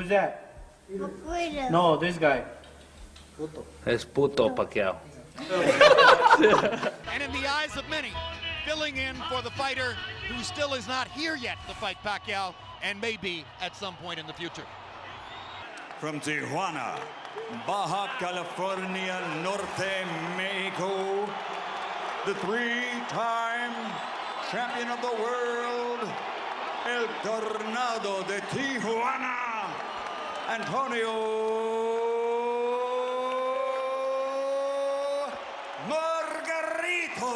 Who's that? Margarito. No, this guy. Es puto Pacquiao. And in the eyes of many, filling in for the fighter who still is not here yet to fight Pacquiao and may be at some point in the future. From Tijuana, Baja California Norte, Mexico, the three-time champion of the world, El Tornado de Tijuana, Antonio Margarito.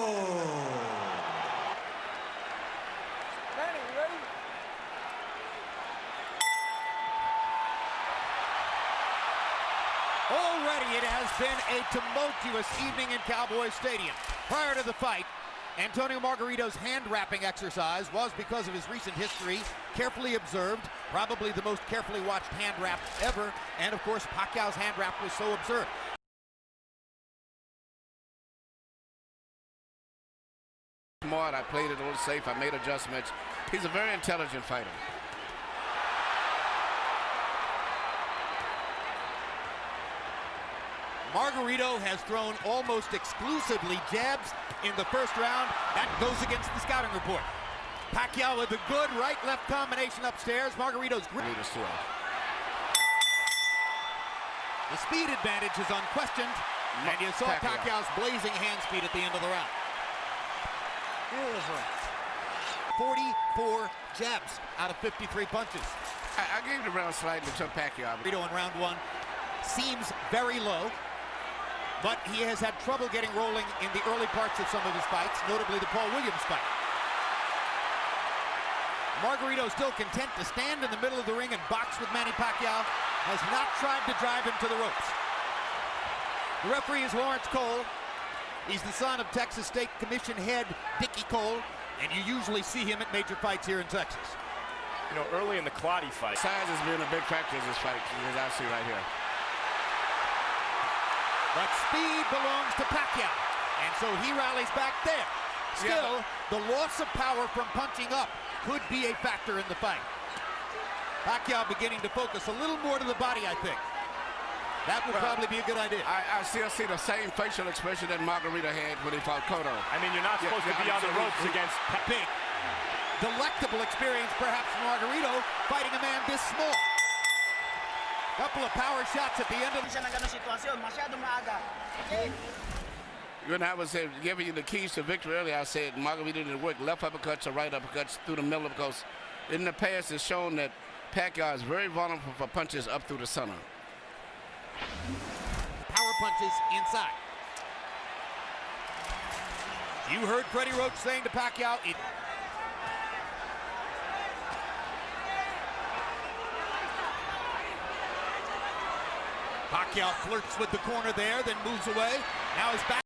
Manny, you ready? Already it has been a tumultuous evening in Cowboy Stadium. Prior to the fight, Antonio Margarito's hand-wrapping exercise was, because of his recent history, carefully observed, probably the most carefully watched hand wrap ever, and of course Pacquiao's hand wrap was so observed. Smart, I played it a little safe, I made adjustments. He's a very intelligent fighter. Margarito has thrown almost exclusively jabs in the first round. That goes against the scouting report. Pacquiao with a good right-left combination upstairs. Margarito's grip. The speed advantage is unquestioned, and you saw Pacquiao's blazing hand speed at the end of the round. 44 jabs out of 53 punches. I gave the round slightly to Pacquiao. Margarito in round one seems very low, but he has had trouble getting rolling in the early parts of some of his fights, notably the Paul Williams fight. Margarito still content to stand in the middle of the ring and box with Manny Pacquiao, has not tried to drive him to the ropes. The referee is Lawrence Cole. He's the son of Texas State Commission head Dickie Cole, and you usually see him at major fights here in Texas. You know, early in the Clotty fight. Size has been a big factor in this fight, as I see right here. But speed belongs to Pacquiao, and so he rallies back there. Still, the loss of power from punching up could be a factor in the fight. Pacquiao beginning to focus a little more to the body, I think. That would probably be a good idea. I still see the same facial expression that Margarito had when he fought Cotto. I mean, you're not supposed to be on the ropes against Big, delectable experience perhaps for Margarito fighting a man this small. Couple of power shots at the end of When I was giving you the keys to victory earlier, I said Margarito didn't work left uppercuts or right uppercuts through the middle, because in the past it's shown that Pacquiao is very vulnerable for punches up through the center. Power punches inside. You heard Freddie Roach saying to Pacquiao, Pacquiao flirts with the corner there, then moves away. Now he's back.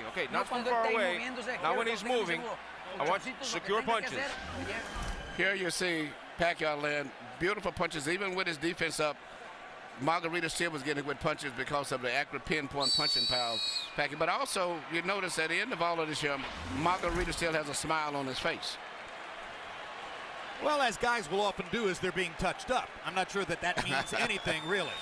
Okay, not from far away. Not when he's moving. I want secure punches. Here you see Pacquiao land beautiful punches, even with his defense up. Margarito still was getting good punches because of the accurate pinpoint punching power of Pacquiao. But also, you notice at the end of all of this here, Margarito still has a smile on his face. Well, as guys will often do as they're being touched up. I'm not sure that that means anything, really.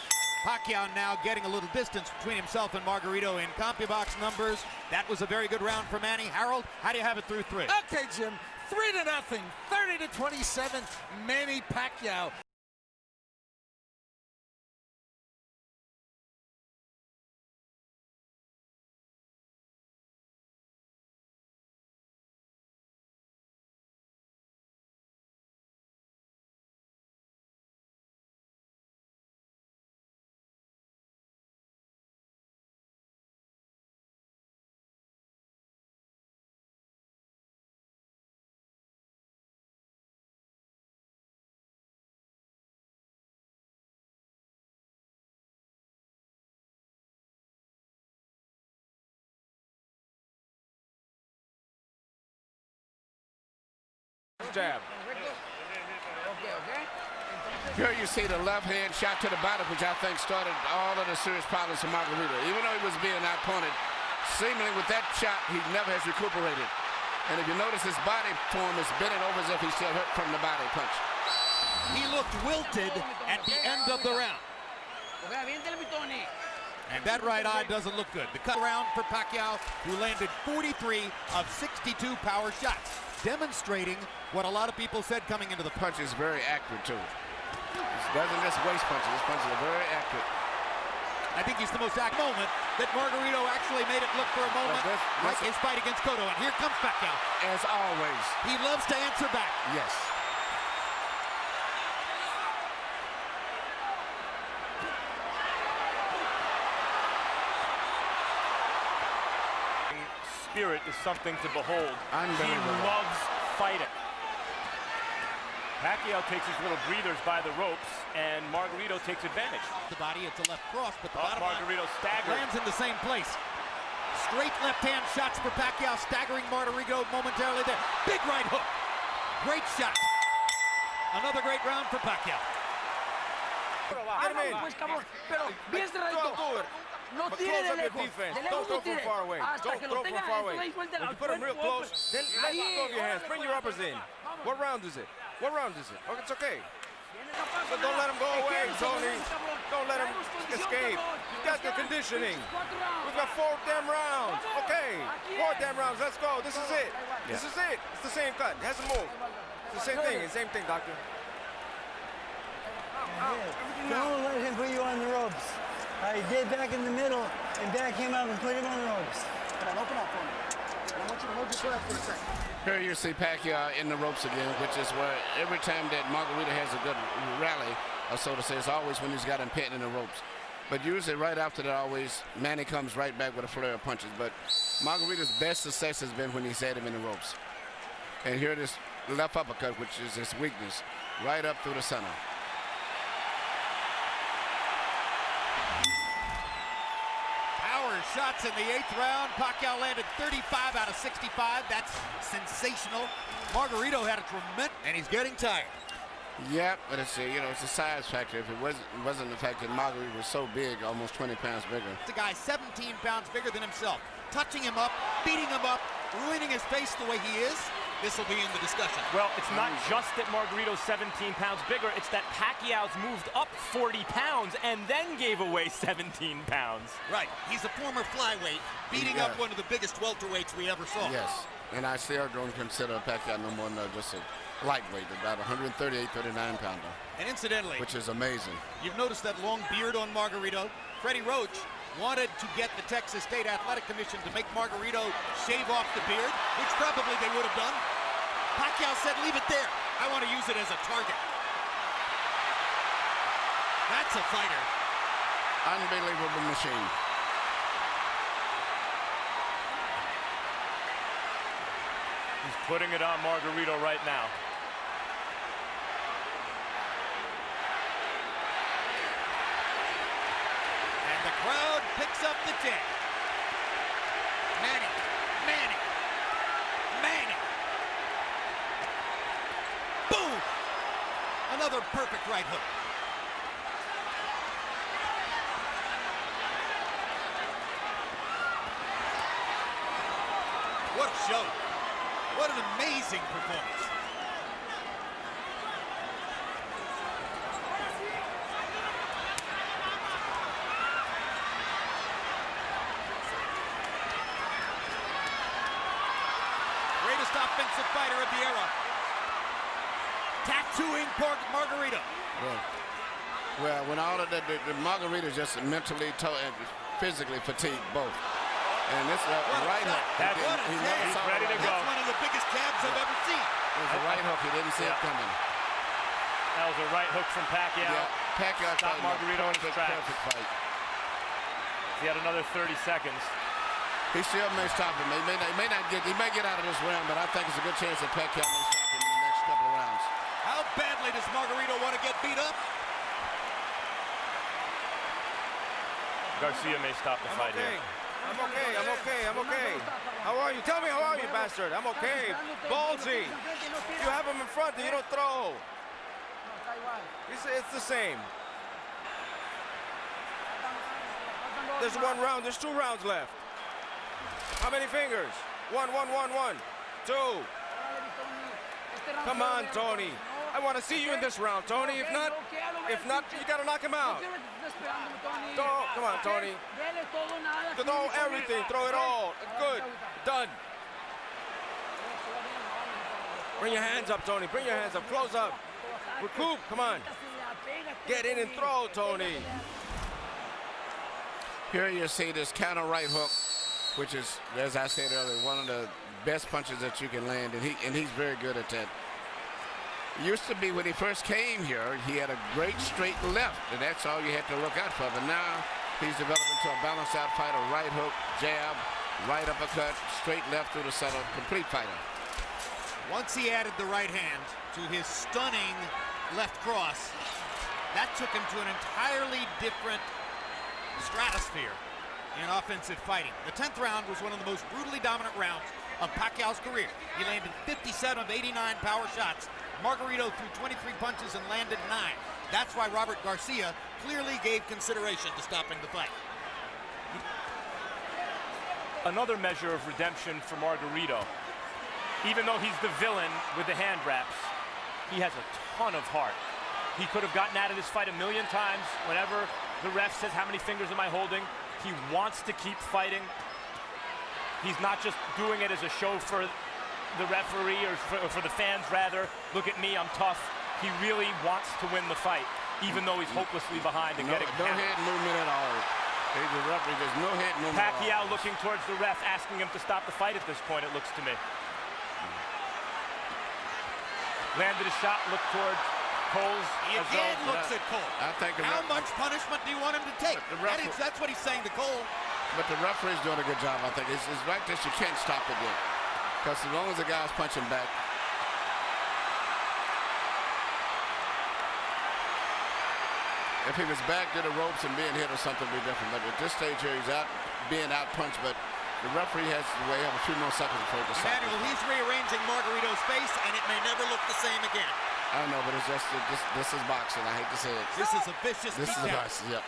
Pacquiao now getting a little distance between himself and Margarito in CompuBox numbers. That was a very good round for Manny. Harold, how do you have it through three? Okay, Jim. 3-0, 30-27, Manny Pacquiao. Jab. Here you see the left hand shot to the body, which I think started all of the serious problems for Margarito. Even though he was being outpointed, seemingly with that shot, he never has recuperated. And if you notice, his body form is bending over as if he's still hurt from the body punch. He looked wilted at the end of the round. And that right eye doesn't look good. The cut round for Pacquiao, who landed 43 of 62 power shots, demonstrating what a lot of people said coming into the punch is very accurate, too. He doesn't just waste punches. His punches are very accurate. I think he's the most accurate moment that Margarito actually made it look for a moment like his fight against Cotto. And here comes Pacquiao. As always. He loves to answer back. Yes. Spirit is something to behold. He loves fighting. Pacquiao takes his little breathers by the ropes, and Margarito takes advantage. The body, it's a left cross, but the bottom Margarito staggered. Lands in the same place. Straight left-hand shots for Pacquiao, staggering Margarito momentarily there. Big right hook. Great shot. Another great round for Pacquiao. Get him in. But close up your defense. Don't throw from far away. Don't throw from far away. When you put him real close, then let go of your hands. Bring your uppers in. What round is it? What round is it? Oh, it's okay. So don't let him go away, Tony. Don't let him escape. You've got the conditioning. We've got 4 damn rounds. Okay, 4 damn rounds. Let's go. This is it. This is it. It's the same cut. It hasn't moved. It's the same thing. Same thing, doctor. Don't let him put you on the ropes. Get back in the middle and back him up and put him on the ropes. Come on, open up for me. I want you to hold your breath for a second. Here you see Pacquiao in the ropes again, which is where every time that Margarito has a good rally, or so to say, it's always when he's got him pinned in the ropes. But usually right after that, always, Manny comes right back with a flurry of punches. But Margarito's best success has been when he's had him in the ropes. And here this left uppercut, which is his weakness, right up through the center. Shots in the 8th round. Pacquiao landed 35 out of 65. That's sensational. Margarito had a tremendous, and he's getting tired. Yeah, but it's a size factor. If it wasn't the fact that Margarito was so big, almost 20 pounds bigger. The guy 17 pounds bigger than himself, touching him up, beating him up, ruining his face the way he is. This will be in the discussion. Well, it's not just that Margarito's 17 pounds bigger, it's that Pacquiao's moved up 40 pounds and then gave away 17 pounds. Right, he's a former flyweight, beating up one of the biggest welterweights we ever saw. Yes, and I still don't consider Pacquiao no more than just a lightweight, about 138, 39 pounder. And incidentally, which is amazing. You've noticed that long beard on Margarito. Freddie Roach wanted to get the Texas State Athletic Commission to make Margarito shave off the beard, which probably they would have done. Pacquiao said, leave it there. I want to use it as a target. That's a fighter. Unbelievable machine. He's putting it on Margarito right now. The crowd picks up the chant. Manny, Manny, Manny. Boom! Another perfect right hook. What a show. What an amazing performance. Offensive fighter of the era. Tattooing Margarito. Well, when all of the Margarito just mentally and physically fatigued both. And this right hook. He's ready to go. That's one of the biggest jabs I've ever seen. It was a right hook. He didn't see it coming. That was a right hook from Pacquiao. Yeah, Pacquiao stopped Margarito in his tracks. Perfect fight. He had another 30 seconds. He still may stop him. He may get out of this round, but I think it's a good chance that Pacquiao may stop him in the next couple of rounds. How badly does Margarito want to get beat up? Garcia may stop the fight here. I'm okay, I'm okay, I'm okay. How are you? Tell me how are you, bastard? I'm okay. Ballsy. You have him in front and you don't throw. It's the same. There's 1 round, there's 2 rounds left. How many fingers? 1, 1, 1, 1, 2. Come on, Tony. I want to see you in this round, Tony. If not, you gotta knock him out. Come on, Tony. Throw everything, throw it all. Good, done. Bring your hands up, Tony. Bring your hands up, close up. Recoup, come on. Get in and throw, Tony. Here you see this counter right hook, which is, as I said earlier, one of the best punches that you can land, and he's very good at that. It used to be when he first came here, he had a great straight left, and that's all you had to look out for. But now he's developed into a balanced out fighter, right hook, jab, right uppercut, straight left through the center, complete fighter. Once he added the right hand to his stunning left cross, that took him to an entirely different stratosphere in offensive fighting. The 10th round was one of the most brutally dominant rounds of Pacquiao's career. He landed 57 of 89 power shots. Margarito threw 23 punches and landed 9. That's why Robert Garcia clearly gave consideration to stopping the fight. Another measure of redemption for Margarito. Even though he's the villain with the hand wraps, he has a ton of heart. He could have gotten out of this fight a million times. Whenever the ref says, how many fingers am I holding? He wants to keep fighting. He's not just doing it as a show for the referee or for the fans, rather. Look at me, I'm tough. He really wants to win the fight, even though he's hopelessly behind and getting no head movement at all. The referee, there's no head movement. Pacquiao looking towards the ref, asking him to stop the fight at this point, it looks to me. Landed a shot, looked towards Cole's. He again looks at Cole. I think how much punishment do you want him to take? That's what he's saying to Cole. But the referee's doing a good job, I think. It's like this, you can't stop it yet. Because as long as the guy's punching back. If he was back to the ropes and being hit or something, would be different. But at this stage here, he's out, being out punched, but the referee has to wait a few more seconds before the stop. Manuel, he's rearranging Margarito's face, and it may never look the same again. I know, but it's just, this is boxing. I hate to say it. This is a vicious This is boxing, yep.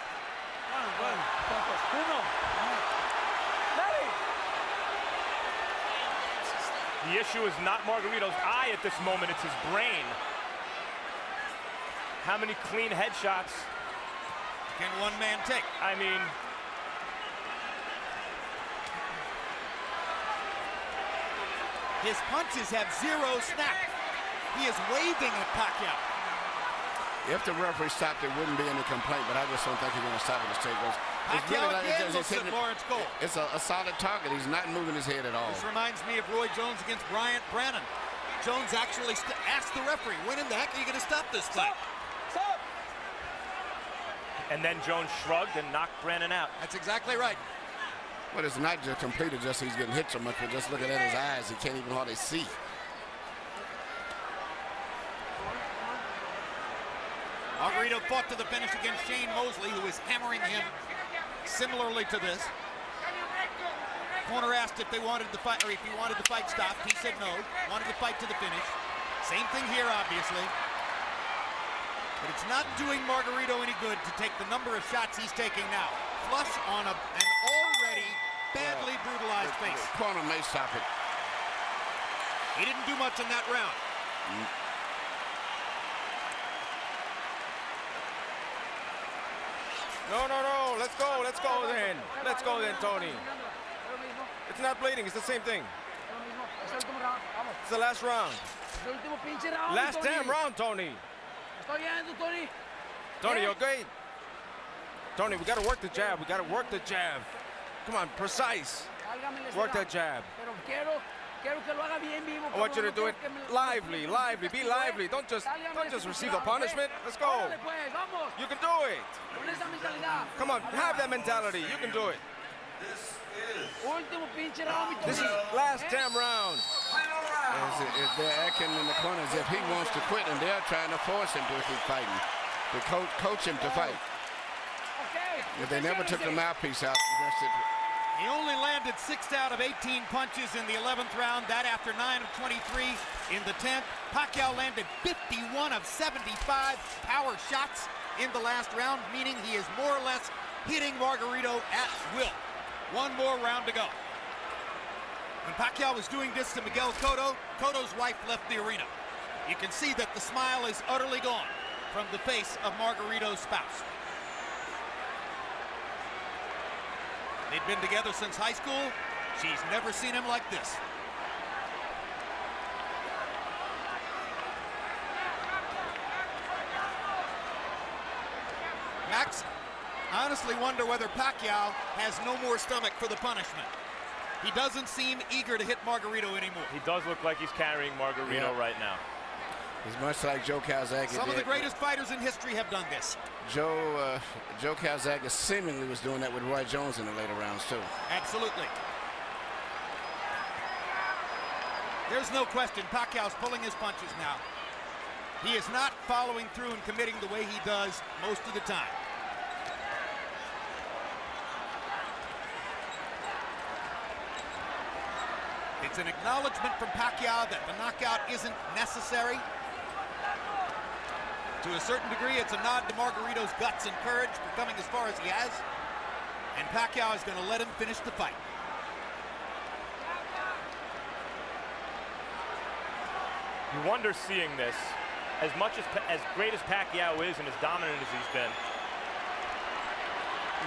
The issue is not Margarito's eye at this moment, it's his brain. How many clean headshots can one man take? I mean, his punches have zero snap. He is waving at Pacquiao. If the referee stopped, there wouldn't be any complaint, but I just don't think he's going to stop at the stage. Pacquiao again looks at Lawrence Cole. It's a solid target. He's not moving his head at all. This reminds me of Roy Jones against Bryant Brannon. Jones actually asked the referee, when in the heck are you going to stop this fight? Stop! And then Jones shrugged and knocked Brannon out. That's exactly right. But it's not just completed, just he's getting hit so much, but just looking at his eyes, he can't even hardly see. Margarito fought to the finish against Shane Mosley, who is hammering him similarly to this. Corner asked if they wanted the fight, or if he wanted the fight stopped. He said no. Wanted the fight to the finish. Same thing here, obviously. But it's not doing Margarito any good to take the number of shots he's taking now. Flush on an already badly brutalized face. Corner may stop it. He didn't do much in that round. No, let's go then. Let's go then, Tony. It's not bleeding, it's the same thing. It's the last round. Last damn round, Tony. Tony, you okay? Tony, we gotta work the jab, Come on, precise. Work that jab. I want you to do it lively, be lively. Don't just receive the punishment. Let's go. You can do it. Come on, have that mentality. You can do it. This is last damn round. If they're acting in the corner as if he wants to quit, and they're trying to force him to keep fighting, to coach him to fight. If they never took the mouthpiece out, He only landed 6 out of 18 punches in the 11th round. That after 9 of 23 in the 10th. Pacquiao landed 51 of 75 power shots in the last round, meaning he is more or less hitting Margarito at will. One more round to go. When Pacquiao was doing this to Miguel Cotto, Cotto's wife left the arena. You can see that the smile is utterly gone from the face of Margarito's spouse. They'd been together since high school. She's never seen him like this. Max, I honestly wonder whether Pacquiao has no more stomach for the punishment. He doesn't seem eager to hit Margarito anymore. He does look like he's carrying Margarito right now. He's much like Joe Calzaghe. Some of the greatest fighters in history have done this. Joe Calzaghe seemingly was doing that with Roy Jones in the later rounds too. Absolutely. There's no question Pacquiao's pulling his punches now. He is not following through and committing the way he does most of the time. It's an acknowledgement from Pacquiao that the knockout isn't necessary. To a certain degree, it's a nod to Margarito's guts and courage for coming as far as he has. And Pacquiao is going to let him finish the fight. You wonder seeing this, as great as Pacquiao is and as dominant as he's been,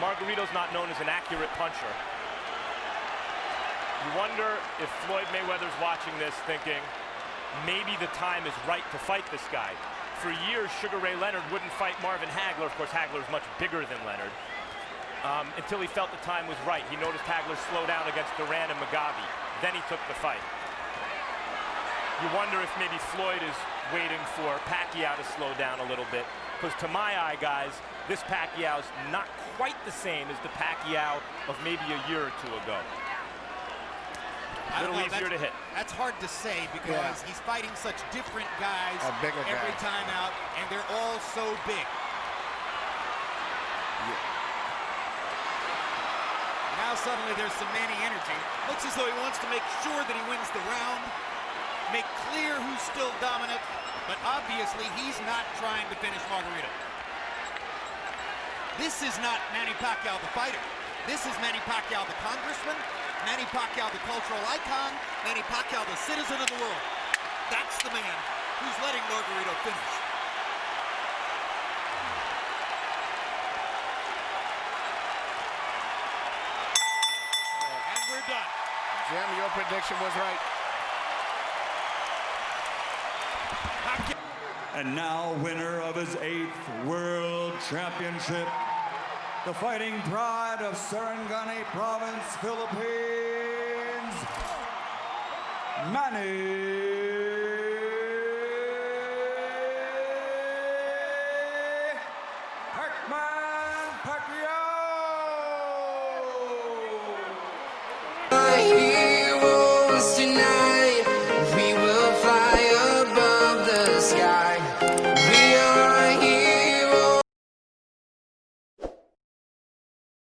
Margarito's not known as an accurate puncher. You wonder if Floyd Mayweather's watching this thinking, maybe the time is right to fight this guy. For years, Sugar Ray Leonard wouldn't fight Marvin Hagler. Of course, Hagler's much bigger than Leonard. Until he felt the time was right. He noticed Hagler slow down against Duran and Mugabe. Then he took the fight. You wonder if maybe Floyd is waiting for Pacquiao to slow down a little bit. Because to my eye, guys, this Pacquiao's not quite the same as the Pacquiao of maybe a year or two ago. A little easier to hit. That's hard to say because he's fighting such different guys every time out, and they're all so big. Now suddenly there's some Manny energy. Looks as though he wants to make sure that he wins the round, make clear who's still dominant, but obviously he's not trying to finish Margarito. This is not Manny Pacquiao the fighter. This is Manny Pacquiao the congressman, Manny Pacquiao the cultural icon, Manny Pacquiao the citizen of the world. That's the man who's letting Margarito finish. And we're done. Jim, your prediction was right. And now winner of his 8th World Championship, the fighting pride of Sarangani Province, Philippines, Manny